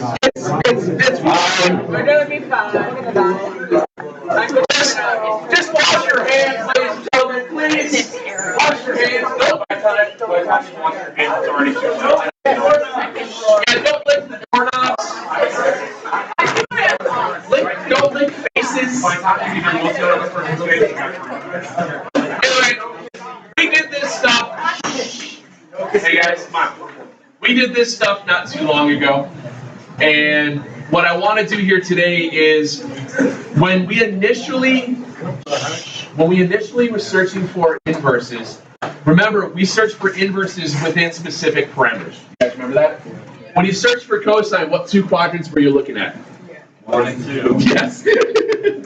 It's fine. We're gonna be fine. Just wash your hands, ladies and gentlemen, please. Wash your hands. No, by the time you wash your hands, it's already too late. And don't lick the doorknobs. Don't lick faces. Anyway, we did this stuff. Hey guys, come on. We did this stuff not too long ago. And what I want to do here today is when we initially were searching for inverses, remember we searched for inverses within specific parameters. You guys remember that? When you search for cosine, what two quadrants were you looking at? 1 and 2. Yes.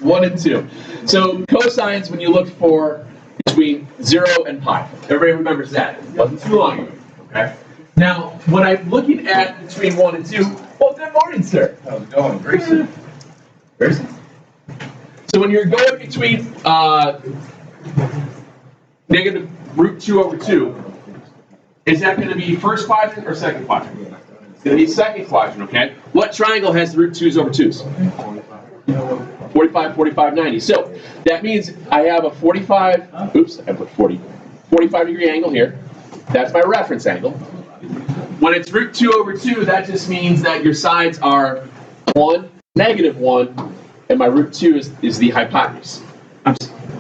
1 and 2. So cosines, when you looked for between 0 and pi. Everybody remembers that. It wasn't too long ago. Okay? Now, when I'm looking at between 1 and 2, well, good morning, sir. How's it going? Grayson. Grayson? So when you're going between negative root 2 over 2, is that going to be first quadrant or second quadrant? It's going to be second quadrant, okay? What triangle has the root 2's over 2's? 45, 45, 90. So that means I have a 45, oops, I put 40, 45 degree angle here. That's my reference angle. When it's root 2 over 2, that just means that your sides are 1, negative 1, and my root 2 is the hypotenuse.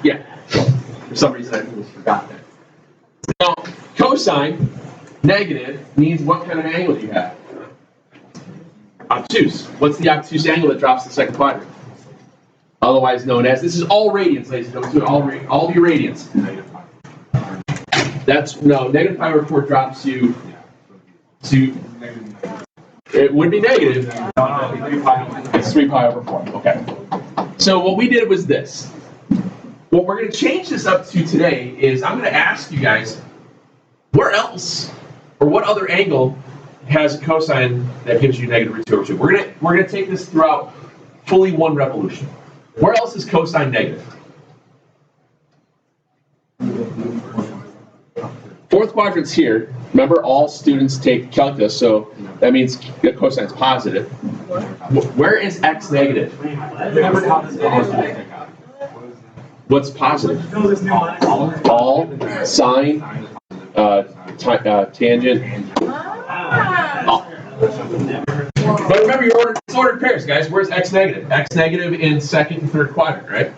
Yeah, for some reason I almost forgot that. Now, cosine, negative, means what kind of angle do you have? Obtuse. What's the obtuse angle that drops the second quadrant? Otherwise known as, this is all radians, ladies and gentlemen, all your radians. That's, no, negative pi over 4 drops you to, it would be negative. It's 3 pi over 4, okay. So what we did was this. What we're going to change this up to today is I'm going to ask you guys, where else, or what other angle has a cosine that gives you negative root 2 over 2? We're going to take this throughout fully one revolution. Where else is cosine negative? Fourth quadrant's here. Remember, all students take calculus, so that means the cosine's positive. Where is x negative? What's positive? All, sine, tangent. Oh. But remember, it's ordered pairs, guys. Where's x negative? X negative in second and third quadrant, right?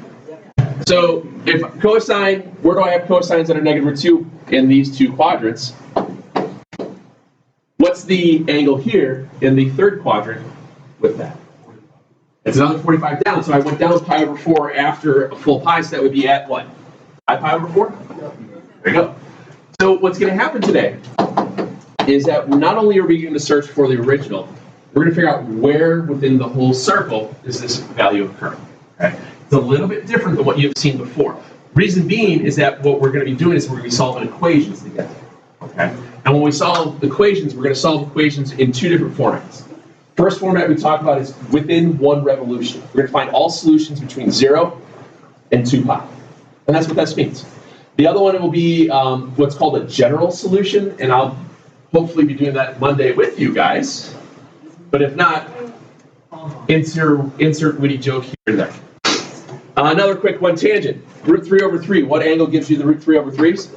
So if cosine, where do I have cosines that are negative root 2 in these two quadrants? What's the angle here in the third quadrant with that? It's another 45 down, so I went down pi over 4 after a full pi, so that would be at what? Pi over 4? There you go. So what's going to happen today is that not only are we going to search for the original, we're going to figure out where within the whole circle is this value occurring. Okay? It's a little bit different than what you've seen before. Reason being is that what we're going to be doing is we're going to be solving equations together. Okay? And when we solve equations, we're going to solve equations in two different formats. First format we talk about is within one revolution. We're going to find all solutions between 0 and 2 pi. And that's what that means. The other one will be what's called a general solution, and I'll hopefully be doing that Monday with you guys. But if not, insert witty joke here and there. Another quick one, tangent. Root 3 over 3. What angle gives you the root 3 over 3's?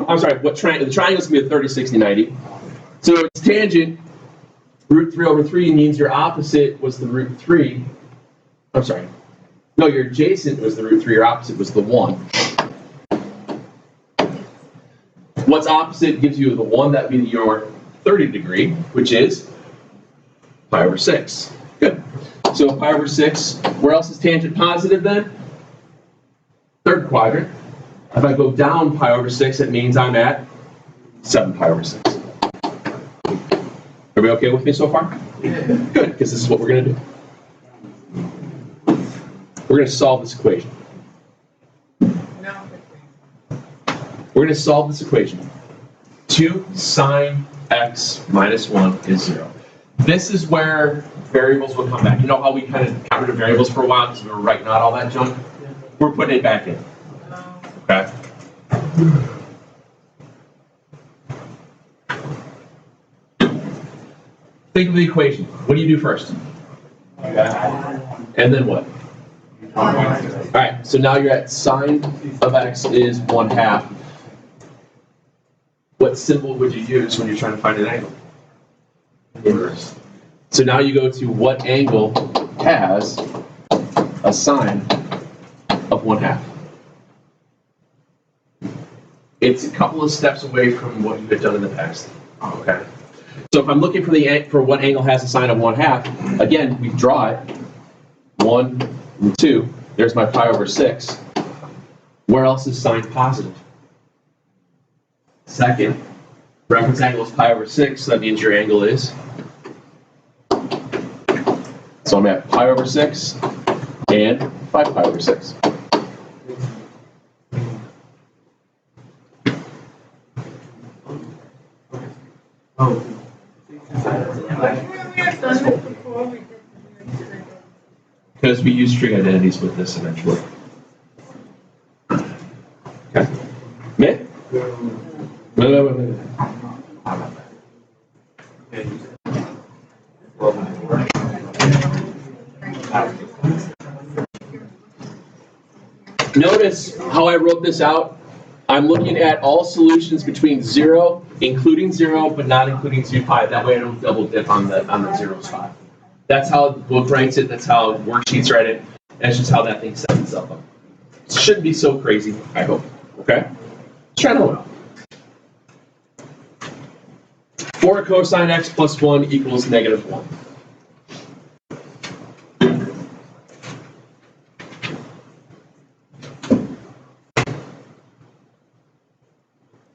I'm sorry, what triangle? The triangle is going to be a 30, 60, 90. So it's tangent. Root 3 over 3 means your opposite was the root 3. I'm sorry. No, your adjacent was the root 3. Your opposite was the 1. What's opposite gives you the 1. That would be your 30 degree, which is pi over 6. Good. So pi over 6. Where else is tangent positive then? Third quadrant. If I go down pi over 6, it means I'm at 7 pi over 6. Are we okay with me so far? Yeah. Good, because this is what we're going to do. We're going to solve this equation. We're going to solve this equation. 2 sine x minus 1 is 0. This is where variables will come back. You know how we kind of got rid of variables for a while because we were writing out all that junk? We're putting it back in. Okay? think of the equation. What do you do first? And then what? All right, so now you're at sine of x is 1/2. What symbol would you use when you're trying to find an angle? Inverse. So now you go to what angle has a sine of 1/2. It's a couple of steps away from what you had done in the past. Okay. So if I'm looking for what angle has a sine of 1/2, again, we draw it. 1 and 2. There's my pi over 6. Where else is sine positive? Second. Reference angle is pi over 6, so that means your angle is. So I'm at pi over 6 and 5 pi over 6. Because we use string identities with this eventually. Okay. Me? Wait. Notice how I wrote this out. I'm looking at all solutions between 0, including 0, but not including 2 pi. That way I don't double dip on the 0 spot. That's how the book writes it. That's how worksheets write it. That's just how that thing sets itself up. It shouldn't be so crazy, I hope. Okay? Let's try another one. 4 cosine x plus 1 equals -1.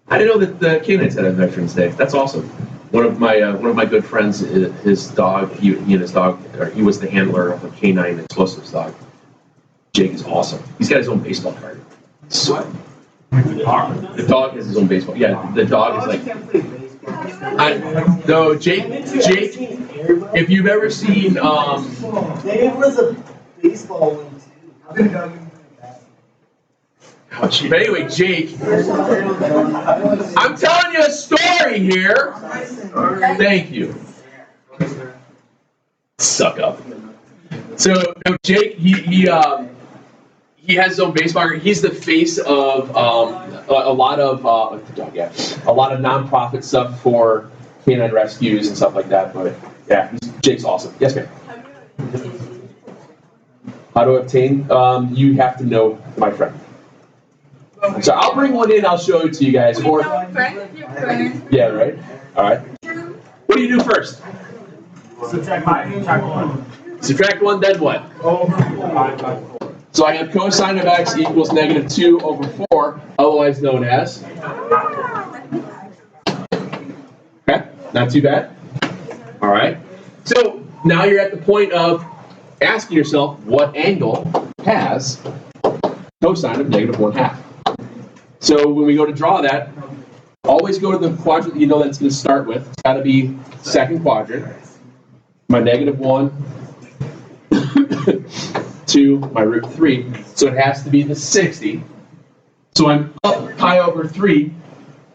I didn't know that the canines had a Veterans Day. That's awesome. One of my good friends, his dog, he and his dog, he was the handler of a canine explosives dog. Jake is awesome. He's got his own baseball card. So, the dog has his own baseball. Yeah, the dog is like. No, Jake. If you've ever seen. There was a baseball one too. Ouch. But anyway, Jake. I'm telling you a story here. Thank you. Suck up. So Jake, he has his own baseball card. He's the face of a lot of nonprofit stuff for canine rescues and stuff like that. But yeah, Jake's awesome. Yes, ma'am. How to obtain? You have to know my friend. So I'll bring one in. I'll show it to you guys. Or yeah, right. All right. What do you do first? Subtract 5, subtract 1. Subtract 1, then what? So I have cosine of x equals -2 over 4, otherwise known as. Okay, not too bad. All right. So now you're at the point of asking yourself what angle has cosine of -1/2. So when we go to draw that, always go to the quadrant that you know that's going to start with. It's got to be second quadrant. My -1 to my √3. So it has to be the 60. So I'm up pi over 3.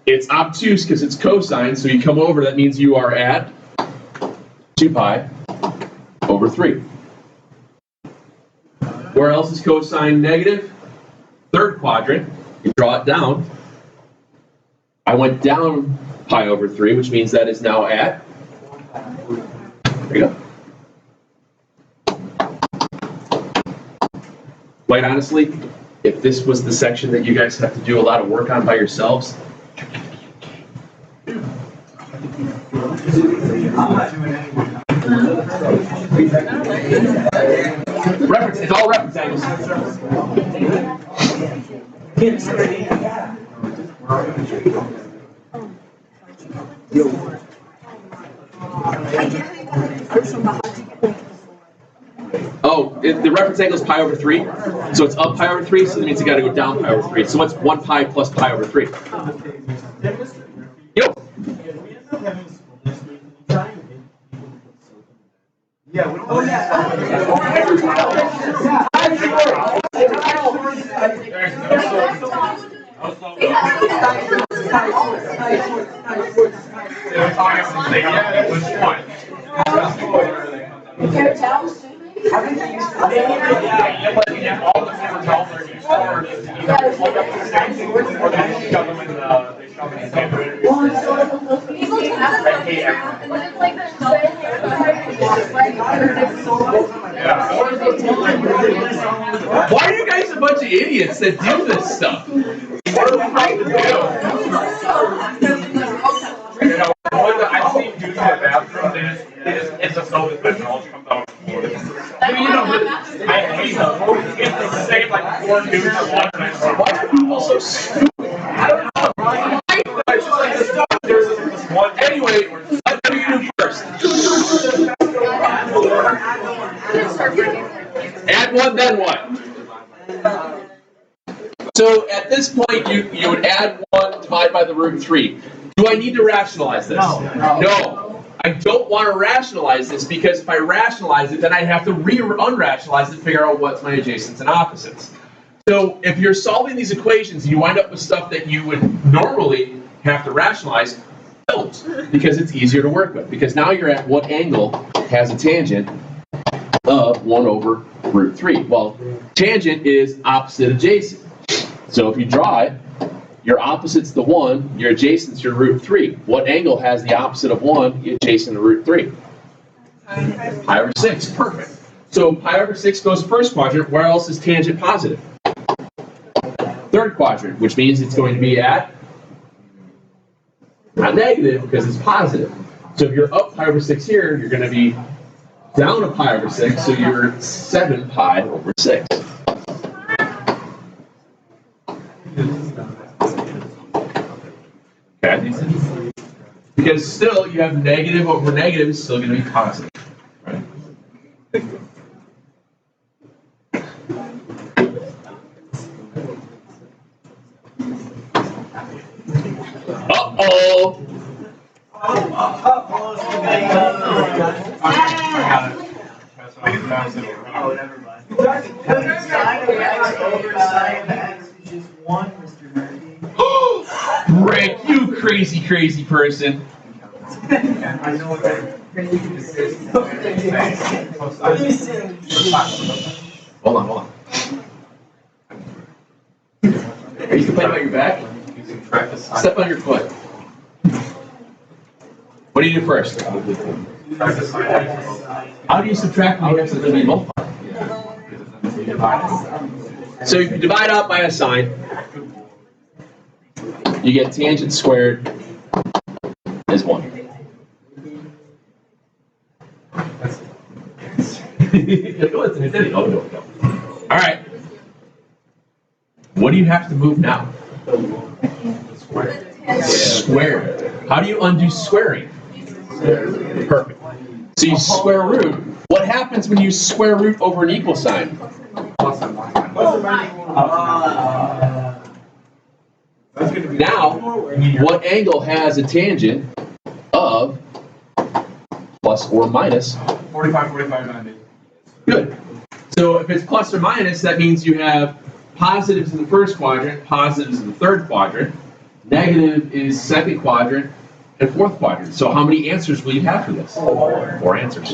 It's obtuse because it's cosine, so you come over, that means you are at 2 pi over 3. Where else is cosine negative? Third quadrant. You draw it down. I went down pi over 3, which means that is now at. There you go. Quite honestly, if this was the section that you guys have to do a lot of work on by yourselves, reference, it's all reference angles. Oh, the reference angle is pi over 3, so it's up pi over 3, so that means you got to go down pi over 3. So what's 1 pi plus pi over 3? Yo. Yeah, we don't Why are you guys a bunch of idiots that do this stuff? I've seen dudes in the bathroom, it's a soap that knowledge comes out. I hate them. It's the same like 4 dudes at once. Why are people so stupid? It's just like this there's this one. Anyway, what do you do first? Add 1, then what? So at this point, you would add 1, divide by the root 3. Do I need to rationalize this? No. I don't want to rationalize this because if I rationalize it, then I have to unrationalize it to figure out what's my adjacents and opposites. So if you're solving these equations and you wind up with stuff that you would normally have to rationalize, don't, because it's easier to work with. Because now you're at what angle has a tangent of 1 over root 3. Well, tangent is opposite adjacent. So if you draw it, your opposite's the 1, your adjacent's your root 3. What angle has the opposite of 1, adjacent to root 3? Pi over 6, perfect. So pi over 6 goes first quadrant. Where else is tangent positive? Third quadrant, which means it's going to be at, not negative, because it's positive. So if you're up pi over 6 here, you're going to be down a pi over 6, so you're 7 pi over 6. Okay. Because still, you have negative over negative is still going to be positive. Right? Uh-oh! Rick, you crazy, crazy person. Hold on. Are you complaining about your back? Step on your foot. What do you do first? How do you subtract when you have something to be multiplied? So if you divide out by a sign, you get tangent squared is 1. All right. What do you have to move now? Square. How do you undo squaring? Perfect. So you square root. What happens when you square root over an equal sign? Now, what angle has a tangent of plus or minus? 45, 90. Good. So if it's plus or minus, that means you have positives in the first quadrant, positives in the third quadrant, negative is second quadrant, and fourth quadrant. So how many answers will you have for this? 4 answers.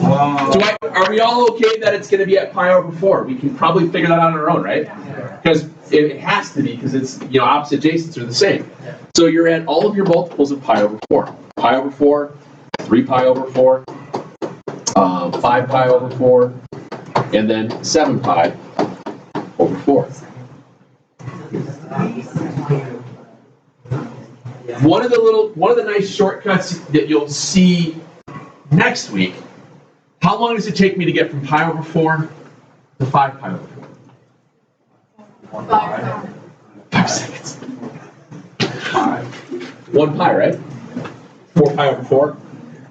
Are we all okay that it's going to be at pi over 4? We can probably figure that out on our own, right? Because it has to be, because it's, opposite adjacents are the same. So you're at all of your multiples of pi over 4. Pi over 4, 3 pi over 4, 5 pi over 4, and then 7 pi over 4. One of the nice shortcuts that you'll see next week. How long does it take me to get from pi over 4 to 5 pi over 4? 5 seconds. 1 pi, right? 4 pi over 4.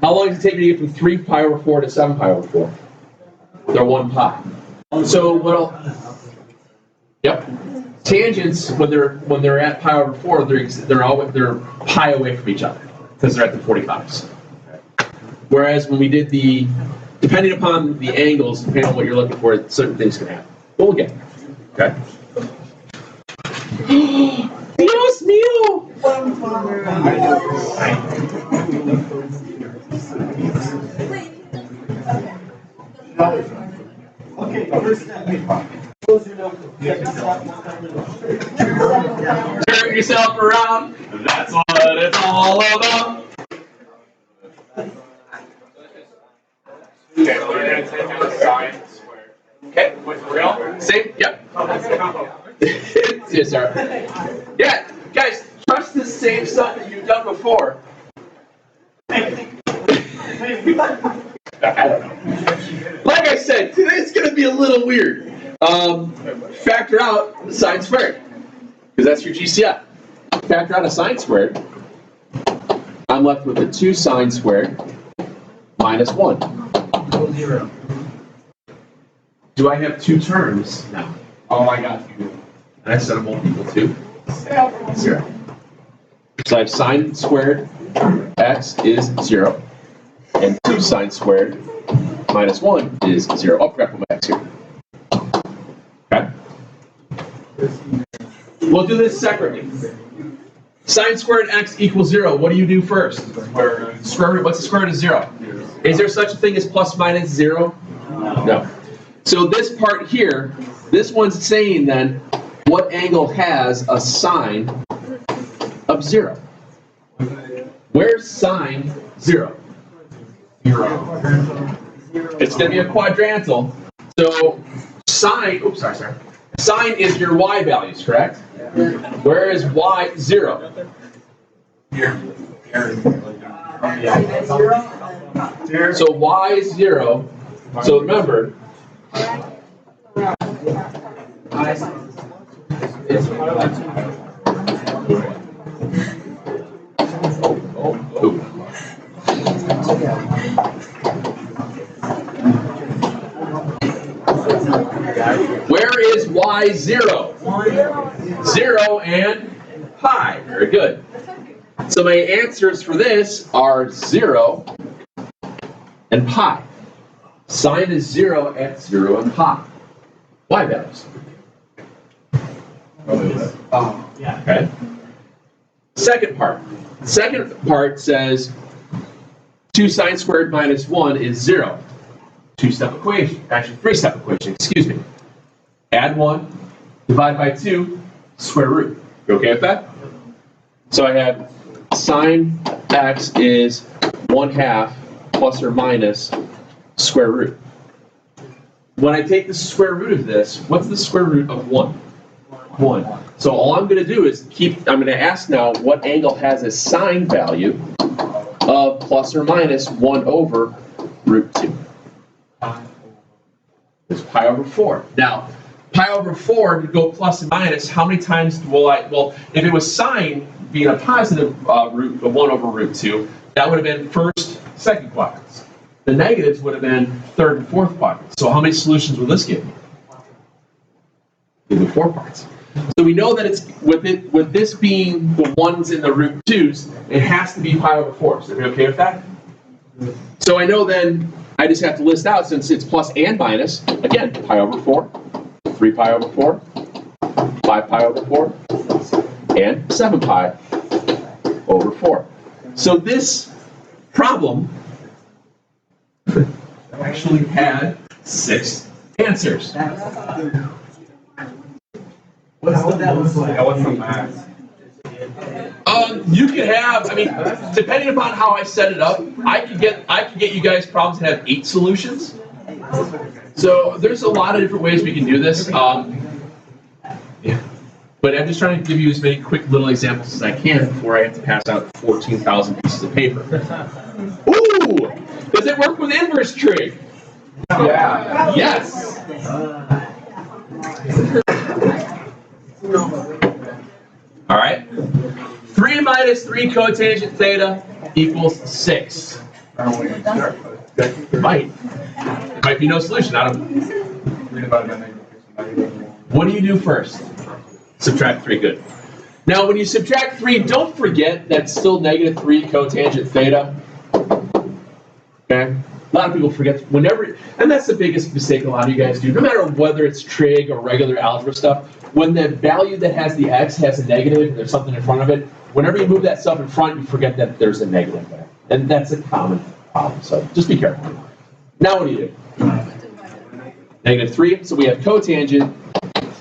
How long does it take me to get from 3 pi over 4 to 7 pi over 4? They're 1 pi. So what'll? Yep. Tangents, when they're at pi over 4, they're pi away from each other because they're at the 45s. Whereas when we did depending upon the angles, depending on what you're looking for, certain things can happen. But we'll get there. Okay. Dios mío! Okay, first step. Close your notebook. Second step, Turn yourself around. That's what it's all about. Okay, so we're gonna take out sine squared. Okay. With real? Same. Yep. Yes, sir. Yeah, guys, trust the same stuff that you've done before. I don't know. Like I said, today's going to be a little weird. Factor out sine squared, because that's your GCF. Factor out a sine squared. I'm left with a 2 sine squared minus 1. 0. Do I have 2 terms now? Oh, I got you. And I set them all equal to 0. So I have sine squared x is 0, and 2 sine squared minus 1 is 0. Oh, crap, put my x here. Okay? We'll do this separately. Sine squared x equals 0. What do you do first? Square root. What's the square root of 0? Is there such a thing as plus minus 0? No. So this part here, this one's saying then, what angle has a sine of 0? Where's sine 0? 0. It's going to be a quadrantal. So sine, oops, sorry. Sine is your y values, correct? Where is y 0? Here. So y is 0. So remember, where is y 0? 0 and pi. Very good. So my answers for this are 0 and pi. Sine is 0 at 0 and pi. Y values. Okay. Second part. Second part says 2 sine squared minus 1 is 0. 2-step equation. Actually, 3-step equation, excuse me. Add 1, divide by 2, square root. You okay with that? So I have sine x is 1/2 plus or minus square root. When I take the square root of this, what's the square root of 1? 1. So all I'm going to do is I'm going to ask now what angle has a sine value of plus or minus 1 over root 2. It's pi over 4. Now, pi over 4 to go plus and minus, how many times will well, if it was sine being a positive root of 1 over root 2, that would have been first, second quadrants. The negatives would have been third and fourth quadrants. So how many solutions will this give me? Give me 4 parts. So we know that it's with this being the 1s and the root 2s, it has to be pi over 4. So are you okay with that? So I know then I just have to list out, since it's plus and minus, again, pi over 4, 3 pi over 4, 5 pi over 4, and 7 pi over 4. So this problem actually had 6 answers. What's that look like? Yeah, what's the math? You could have, I mean, depending upon how I set it up, I could get you guys problems that have 8 solutions. So there's a lot of different ways we can do this. Yeah. But I'm just trying to give you as many quick little examples as I can before I have to pass out 14,000 pieces of paper. Ooh! Does it work with inverse trig? Yeah. Yes! All right. 3 minus 3 cotangent theta equals 6. It might be no solution. I don't. What do you do first? Subtract 3. Good. Now, when you subtract 3, don't forget that's still negative 3 cotangent theta. Okay? A lot of people forget whenever, and that's the biggest mistake a lot of you guys do. No matter whether it's trig or regular algebra stuff, when the value that has the x has a negative, and there's something in front of it, whenever you move that stuff in front, you forget that there's a negative there. And that's a common problem, so just be careful. Now what do you do? -3. So we have cotangent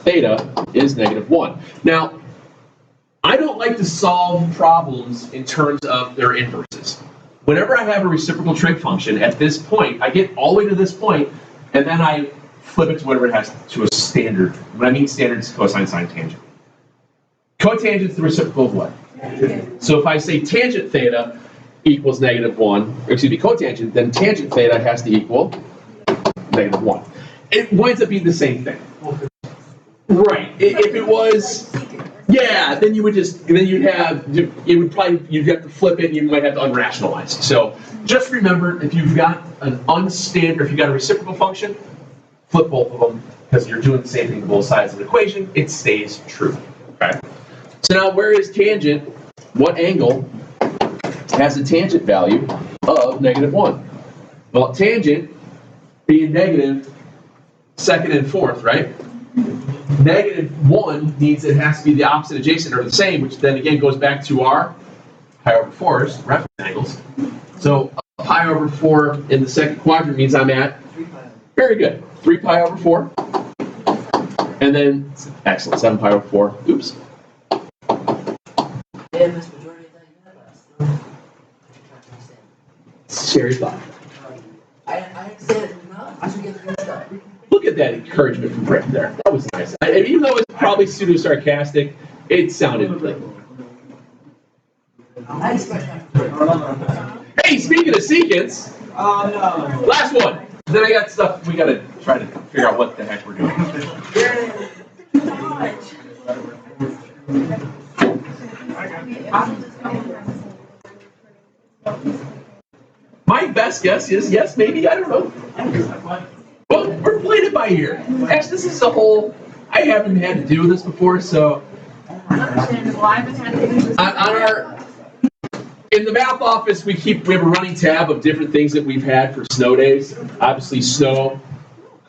theta is -1. Now, I don't like to solve problems in terms of their inverses. Whenever I have a reciprocal trig function, at this point, I get all the way to this point, and then I flip it to whatever it has to a standard. When I mean standard, it's cosine, sine, tangent. Cotangent is the reciprocal of what? So if I say tangent theta equals -1, or excuse me, cotangent, then tangent theta has to equal -1. It winds up being the same thing. Right. If it was, yeah, then you would just, then you'd have, it would probably, you'd have to flip it and you might have to unrationalize. So just remember, if you've got an unstandard, if you've got a reciprocal function, flip both of them because you're doing the same thing to both sides of the equation, it stays true. Okay. So now where is tangent? What angle has a tangent value of -1? Well, tangent being negative, second and fourth, right? -1 means it has to be the opposite adjacent or the same, which then again goes back to our pi/4 reference angles. So pi/4 in the second quadrant means I'm at, very good, 3 pi/4. And then, excellent, 7 pi/4, oops. Share your thought. I said, no, I should get the good stuff. Look at that encouragement from Rick there. That was nice. Even though it's probably pseudo-sarcastic, it sounded like. I expect that. Hey, speaking of secants, last one. Then I got stuff we got to try to figure out what the heck we're doing. My best guess is yes, maybe, I don't know. Well, we're playing it by ear. Actually, this is a whole, I haven't had to deal with this before, so. Understandable. I haven't had to do this. In the math office, we have a running tab of different things that we've had for snow days. Obviously, snow,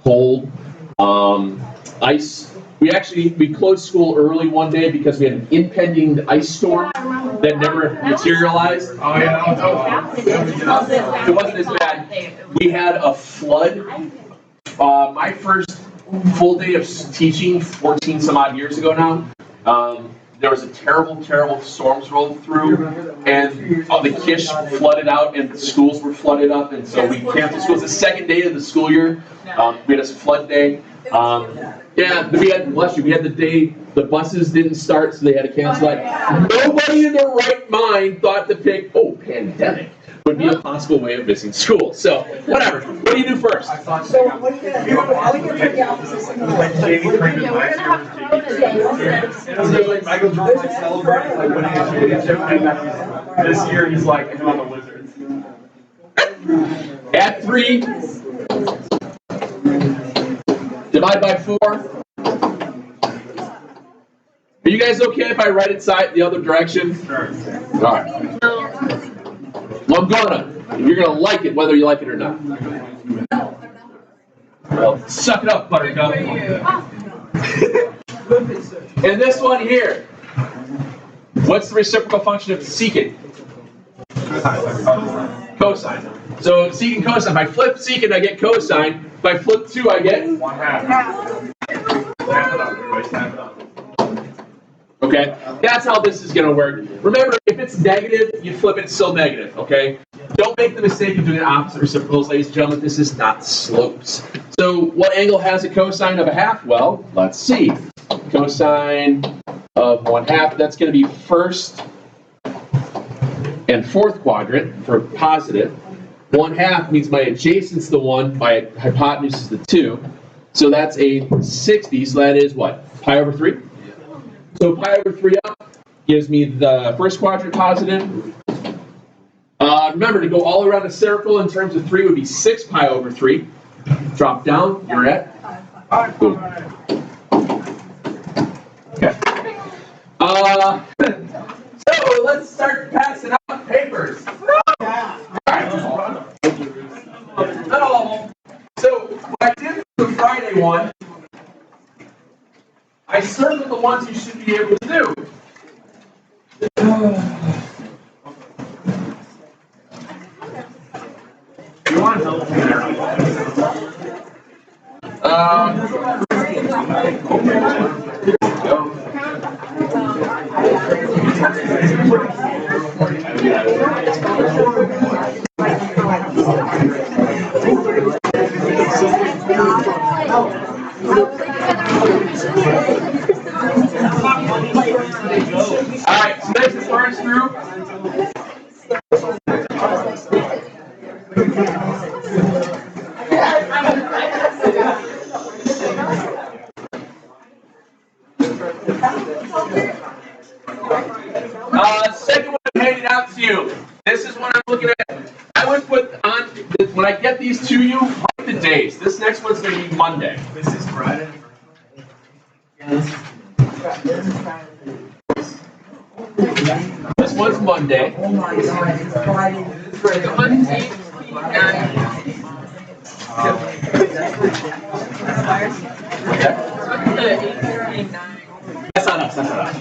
cold, ice. We closed school early one day because we had an impending ice storm that never materialized. Oh, yeah. It wasn't as bad. We had a flood. My first full day of teaching 14 some odd years ago now, there was a terrible, terrible storms rolled through, and all the kish flooded out, and the schools were flooded up, and so we canceled schools. The second day of the school year, we had a flood day. Yeah, we had the day the buses didn't start, so they had to cancel it. Nobody in their right mind thought to pick, pandemic would be a possible way of missing school. So, whatever. What do you do first? So what are you gonna do? Are we gonna put the opposites in the Like Jamie Craven last year was Jamie. Michael Jordan celebrated like winning a championship, and then this year he's like him on the Wizards. Add 3. Divide by 4. Are you guys okay if I write it the other direction? Sure. All right. Well, I'm gonna. You're gonna like it whether you like it or not. Well, suck it up, Buttercup. And this one here. What's the reciprocal function of secant? Cosine. So secant cosine. If I flip secant, I get cosine. If I flip 2, I get 1/2. Snap it up, everybody. Snap it up. Okay, that's how this is going to work. Remember, if it's negative, you flip it, it's still negative, okay? Don't make the mistake of doing opposite reciprocals, ladies and gentlemen. This is not slopes. So what angle has a cosine of 1/2? Well, let's see. Cosine of 1/2, that's going to be first and fourth quadrant for positive. 1/2 means my adjacent's the 1, my hypotenuse is the 2. So that's a 60, so that is what? Pi/3? So pi/3 up gives me the first quadrant positive. Remember, to go all around a circle in terms of 3 would be 6 pi/3. Drop down, you're at? Boom. Okay. So let's start passing out papers. So what I did for the Friday one, I circled the ones you should be able to do. You want help? Alright, so that's the first group. Second one I'm handing out to you. This is what I'm looking at. I would put on, when I get these to you, write the days. This next one's going to be Monday. This is Friday. This one's Monday. Oh my God, it's Friday. That's not us, that's not us.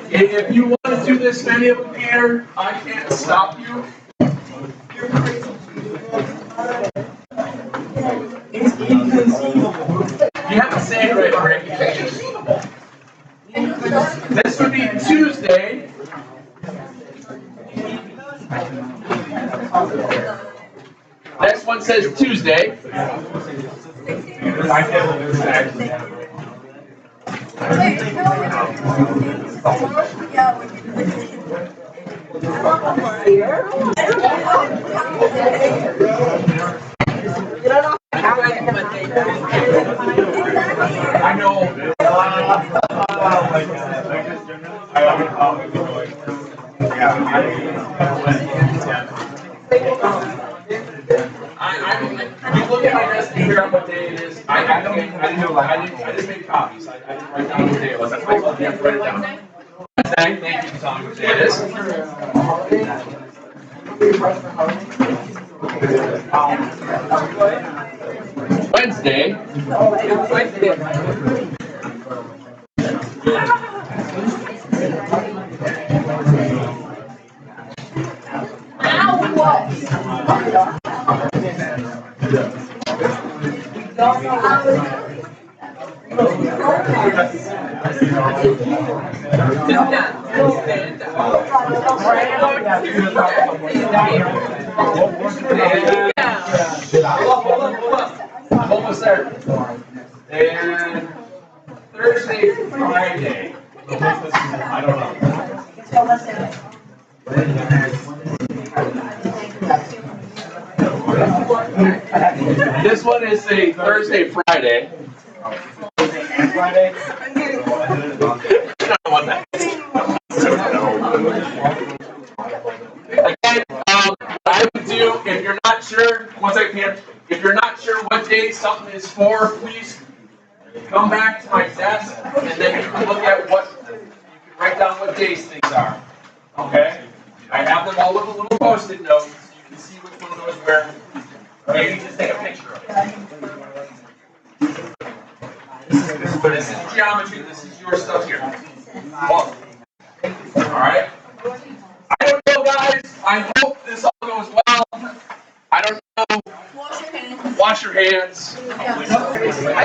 If you want to do this many of them here, I can't stop you. It's inconceivable. You have to say it right, Rick. It's inconceivable. This would be Tuesday. Next one says Tuesday. I know. You look at my desk and figure out what day it is. I didn't make copies. I didn't write down what day it was. That's why I told you have to write it down. Thank you for telling me what day it is. Wednesday. I'm almost there. And Thursday, Friday. I don't know. This one is a Thursday, Friday. Again, what I would do, if you're not sure, one second here, if you're not sure what day something is for, please come back to my desk and then you can look at what, you can write down what days things are. Okay? I have them all with a little post-it note so you can see which one goes where. Maybe just take a picture of it. This is geometry, this is your stuff here. Alright? I don't know, guys. I hope this all goes well. I don't know. Wash your hands.